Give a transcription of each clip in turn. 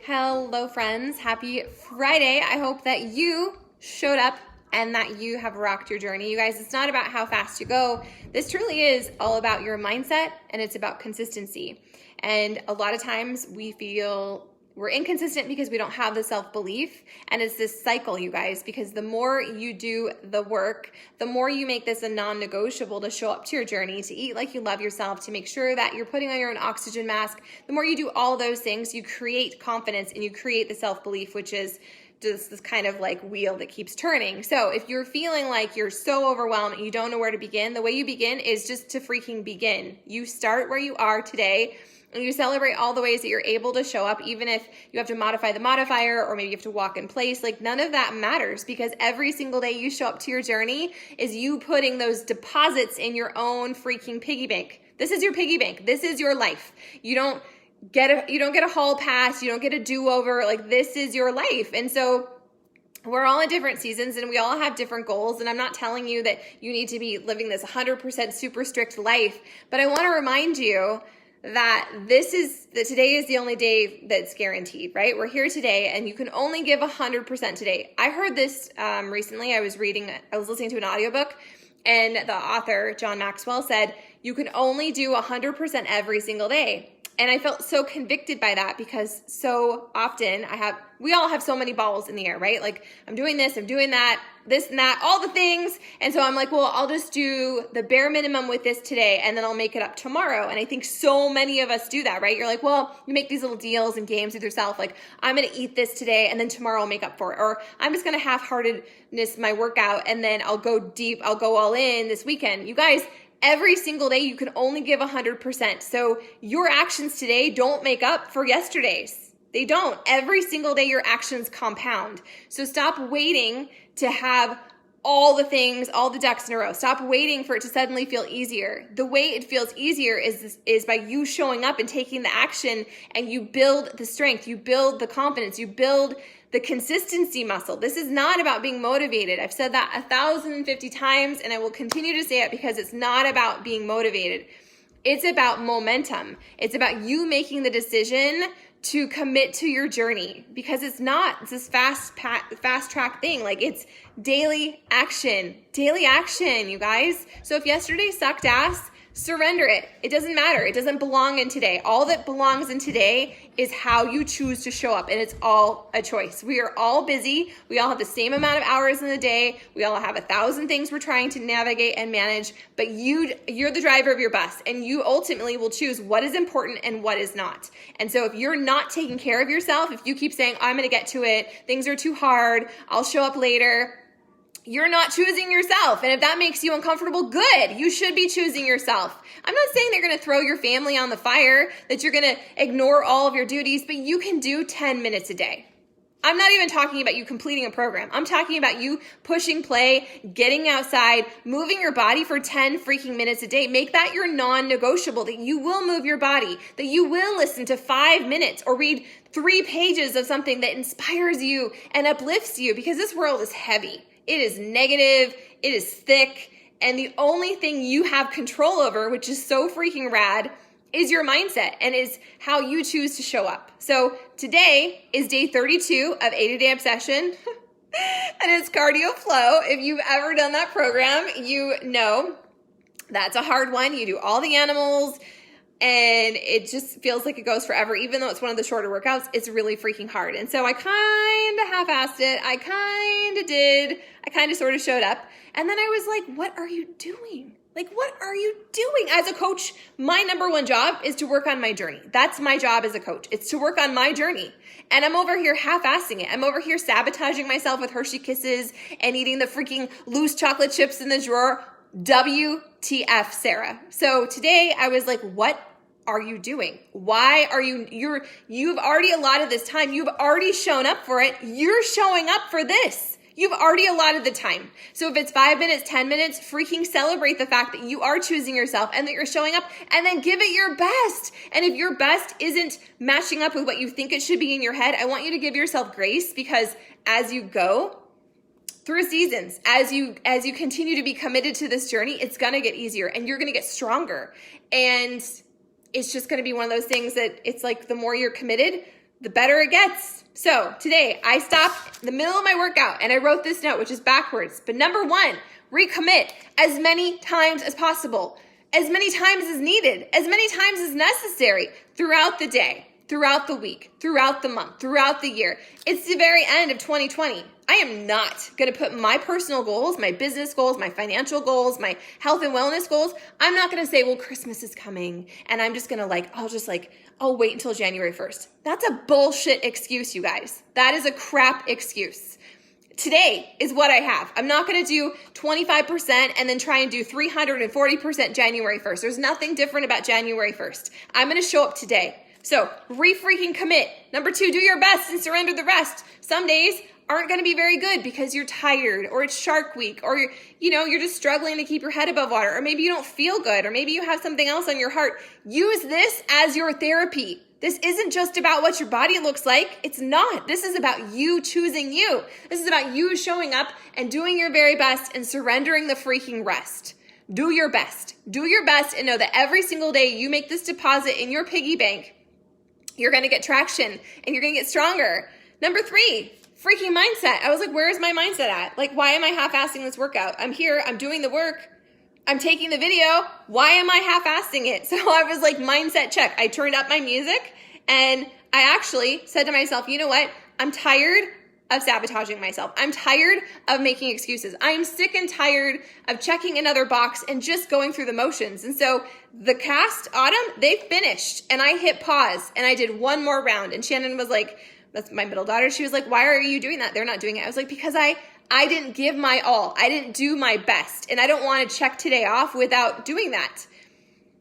Hello, friends. Happy Friday. I hope that you showed up and that you have rocked your journey. You guys, it's not about how fast you go. This truly is all about your mindset, and it's about consistency. And a lot of times we feel we're inconsistent because we don't have the self-belief. And it's this cycle, you guys, because the more you do the work, the more you make this a non-negotiable to show up to your journey, to eat like you love yourself, to make sure that you're putting on your own oxygen mask. The more you do all those things, you create confidence and you create the self-belief, which is just this kind of like wheel that keeps turning. So if you're feeling like you're so overwhelmed and you don't know where to begin, the way you begin is just to freaking begin. You start where you are today. And you celebrate all the ways that you're able to show up, even if you have to modify the modifier or maybe you have to walk in place. Like, none of that matters, because every single day you show up to your journey is you putting those deposits in your own freaking piggy bank. This is your piggy bank. This is your life. You don't get a hall pass. You don't get a do-over. Like, this is your life. And so we're all in different seasons and we all have different goals. And I'm not telling you that you need to be living this 100% super strict life, but I want to remind you that today is the only day that's guaranteed, right? We're here today and you can only give 100% today. I heard this recently. I was listening to an audiobook, and the author, John Maxwell, said you can only do 100% every single day. And I felt so convicted by that, because so often we all have so many balls in the air, right? Like, I'm doing this, I'm doing that, this and that, all the things. And so I'm like, well, I'll just do the bare minimum with this today and then I'll make it up tomorrow. And I think so many of us do that, right? You're like, well, you make these little deals and games with yourself. Like, I'm going to eat this today and then tomorrow I'll make up for it. Or I'm just going to half-heartedness my workout and then I'll go deep, I'll go all in this weekend. You guys, every single day you can only give 100%. So your actions today don't make up for yesterday's. They don't. Every single day your actions compound. So stop waiting to have all the things, all the ducks in a row. Stop waiting for it to suddenly feel easier. The way it feels easier is by you showing up and taking the action, and you build the strength, you build the confidence, you build the consistency muscle. This is not about being motivated. I've said that 1,050 times, and I will continue to say it, because it's not about being motivated. It's about momentum. It's about you making the decision to commit to your journey, because it's this fast track thing. Like, it's daily action, you guys. So if yesterday sucked ass, surrender it. It doesn't matter. It doesn't belong in today. All that belongs in today is how you choose to show up, and it's all a choice. We are all busy. We all have the same amount of hours in the day. We all have 1,000 things we're trying to navigate and manage, but you're the driver of your bus, and you ultimately will choose what is important and what is not. And so if you're not taking care of yourself, if you keep saying, I'm going to get to it, things are too hard, I'll show up later, you're not choosing yourself. And if that makes you uncomfortable, good. You should be choosing yourself. I'm not saying that you're going to throw your family on the fire, that you're going to ignore all of your duties, but you can do 10 minutes a day. I'm not even talking about you completing a program. I'm talking about you pushing play, getting outside, moving your body for 10 freaking minutes a day. Make that your non-negotiable, that you will move your body, that you will listen to 5 minutes or read 3 pages of something that inspires you and uplifts you, because this world is heavy. It is negative, it is thick, and the only thing you have control over, which is so freaking rad, is your mindset and is how you choose to show up. So today is day 32 of 80-Day Obsession, and it's Cardio Flow. If you've ever done that program, you know that's a hard one. You do all the animals, and it just feels like it goes forever. Even though it's one of the shorter workouts, it's really freaking hard. And so I kind of half-assed it. I kind of sort of showed up. And then I was like, what are you doing? Like, what are you doing? As a coach, my number one job is to work on my journey. That's my job as a coach. It's to work on my journey. And I'm over here half-assing it. I'm over here sabotaging myself with Hershey Kisses and eating the freaking loose chocolate chips in the drawer. WTF, Sarah. So today I was like, what are you doing? Why are you've already allotted this time. You've already shown up for it. You're showing up for this. You've already allotted the time. So if it's 5 minutes, 10 minutes, freaking celebrate the fact that you are choosing yourself and that you're showing up, and then give it your best. And if your best isn't matching up with what you think it should be in your head, I want you to give yourself grace, because as you go through seasons, as you continue to be committed to this journey, it's going to get easier and you're going to get stronger. And it's just going to be one of those things that it's like, the more you're committed, the better it gets. So today I stopped in the middle of my workout and I wrote this note, which is backwards. But number one, recommit as many times as possible, as many times as needed, as many times as necessary throughout the day, throughout the week, throughout the month, throughout the year. It's the very end of 2020. I am not going to put my personal goals, my business goals, my financial goals, my health and wellness goals. I'm not going to say, well, Christmas is coming and I'm just going to I'll wait until January 1st. That's a bullshit excuse, you guys. That is a crap excuse. Today is what I have. I'm not going to do 25% and then try and do 340% January 1st. There's nothing different about January 1st. I'm going to show up today. So re-freaking commit. Number two, do your best and surrender the rest. Some days aren't going to be very good because you're tired or it's Shark Week or you're just struggling to keep your head above water or maybe you don't feel good or maybe you have something else on your heart. Use this as your therapy. This isn't just about what your body looks like. It's not. This is about you choosing you. This is about you showing up and doing your very best and surrendering the freaking rest. Do your best. Do your best and know that every single day you make this deposit in your piggy bank, you're going to get traction and you're going to get stronger. Number three, freaking mindset. I was like, where's my mindset at? Like, why am I half-assing this workout? I'm here. I'm doing the work. I'm taking the video. Why am I half-assing it? So I was like, mindset check. I turned up my music and I actually said to myself, you know what? I'm tired of sabotaging myself. I'm tired of making excuses. I'm sick and tired of checking another box and just going through the motions. And so the cast autumn, they finished and I hit pause and I did one more round. And Shannon was like, that's my middle daughter. She was like, why are you doing that? They're not doing it. I was like, because I didn't give my all. I didn't do my best. And I don't want to check today off without doing that.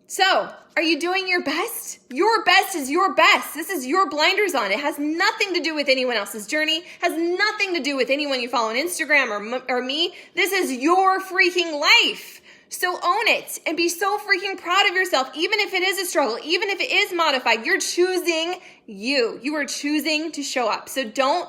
So, are you doing your best? Your best is your best. This is your blinders on. It has nothing to do with anyone else's journey. Has nothing to do with anyone you follow on Instagram or me. This is your freaking life. So own it and be so freaking proud of yourself. Even if it is a struggle, even if it is modified, you're choosing you. You are choosing to show up. So don't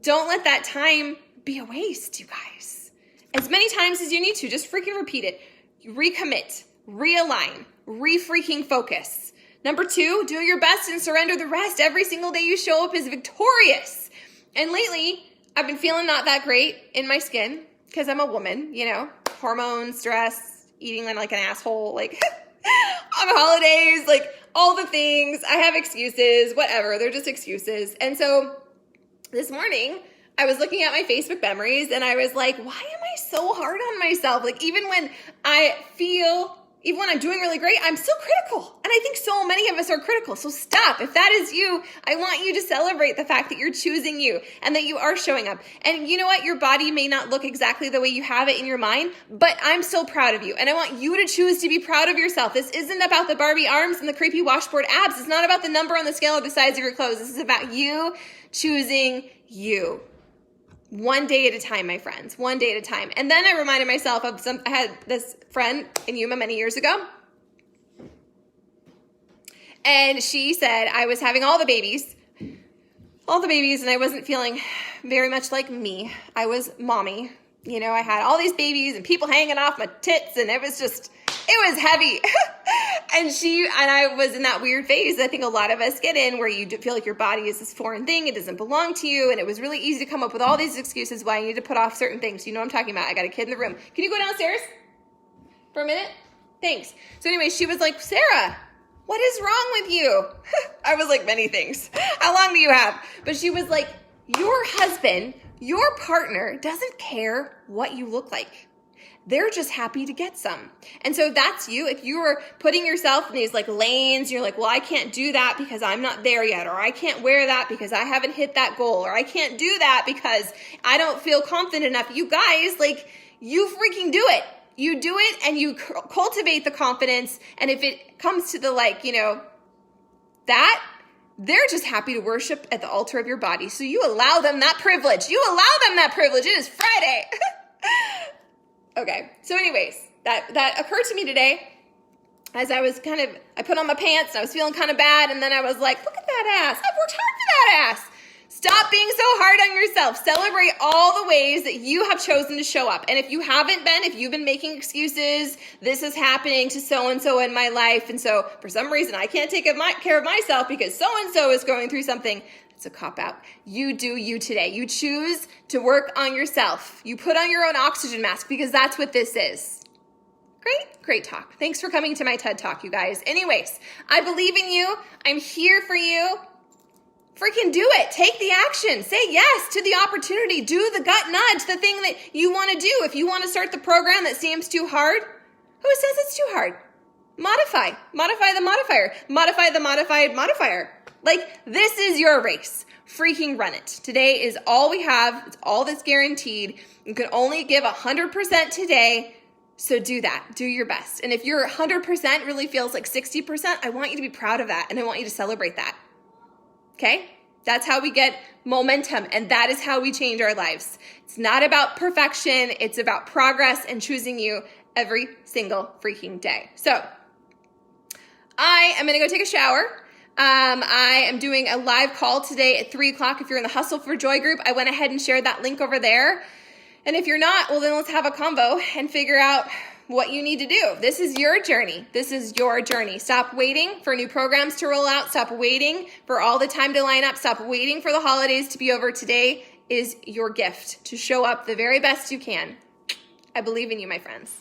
let that time be a waste, you guys. As many times as you need to, just freaking repeat it. Recommit, realign, re-freaking focus. Number two, do your best and surrender the rest. Every single day you show up is victorious. And lately, I've been feeling not that great in my skin because I'm a woman, hormones, stress, eating like an asshole, like on holidays, like all the things. I have excuses, whatever. They're just excuses. And so this morning, I was looking at my Facebook memories and I was like, why am I so hard on myself? Like even when I'm doing really great, I'm still critical. And I think so many of us are critical. So stop. If that is you, I want you to celebrate the fact that you're choosing you and that you are showing up. And you know what? Your body may not look exactly the way you have it in your mind, but I'm so proud of you. And I want you to choose to be proud of yourself. This isn't about the Barbie arms and the creepy washboard abs. It's not about the number on the scale or the size of your clothes. This is about you choosing you. One day at a time, my friends, one day at a time. And then I reminded myself of I had this friend in Yuma many years ago. And she said I was having all the babies, and I wasn't feeling very much like me. I was mommy. I had all these babies and people hanging off my tits and it was heavy. and I was in that weird phase I think a lot of us get in where you feel like your body is this foreign thing. It doesn't belong to you. And it was really easy to come up with all these excuses why you need to put off certain things. You know what I'm talking about. I got a kid in the room. Can you go downstairs for a minute? Thanks. So anyway, she was like, Sarah, what is wrong with you? I was like, many things. How long do you have? But she was like, your husband, your partner doesn't care what you look like. They're just happy to get some. And so that's you. If you are putting yourself in these like lanes, you're like, well, I can't do that because I'm not there yet, or I can't wear that because I haven't hit that goal, or I can't do that because I don't feel confident enough. You guys, like, you freaking do it. You do it and you cultivate the confidence. And if it comes to the that, they're just happy to worship at the altar of your body. So you allow them that privilege. It is Friday. Okay. So anyways, that occurred to me today as I put on my pants and I was feeling kind of bad. And then I was like, look at that ass. I've worked hard for that ass. Stop being so hard on yourself. Celebrate all the ways that you have chosen to show up. And if you've been making excuses, this is happening to so-and-so in my life. And so for some reason, I can't take care of myself because so-and-so is going through something. It's a cop-out. You do you today. You choose to work on yourself. You put on your own oxygen mask because that's what this is. Great talk. Thanks for coming to my TED Talk, you guys. Anyways, I believe in you. I'm here for you. Freaking do it. Take the action. Say yes to the opportunity. Do the gut nudge, the thing that you want to do. If you want to start the program that seems too hard, who says it's too hard? Modify the modifier, modify the modified modifier. Like, this is your race. Freaking run it. Today is all we have. It's all that's guaranteed. You can only give 100% today. So do that. Do your best. And if your 100% really feels like 60%, I want you to be proud of that. And I want you to celebrate that. Okay? That's how we get momentum. And that is how we change our lives. It's not about perfection. It's about progress and choosing you every single freaking day. So I am going to go take a shower. I am doing a live call today at 3 o'clock. If you're in the Hustle for Joy group, I went ahead and shared that link over there. And if you're not, well, then let's have a convo and figure out what you need to do. This is your journey. This is your journey. Stop waiting for new programs to roll out. Stop waiting for all the time to line up. Stop waiting for the holidays to be over. Today is your gift to show up the very best you can. I believe in you, my friends.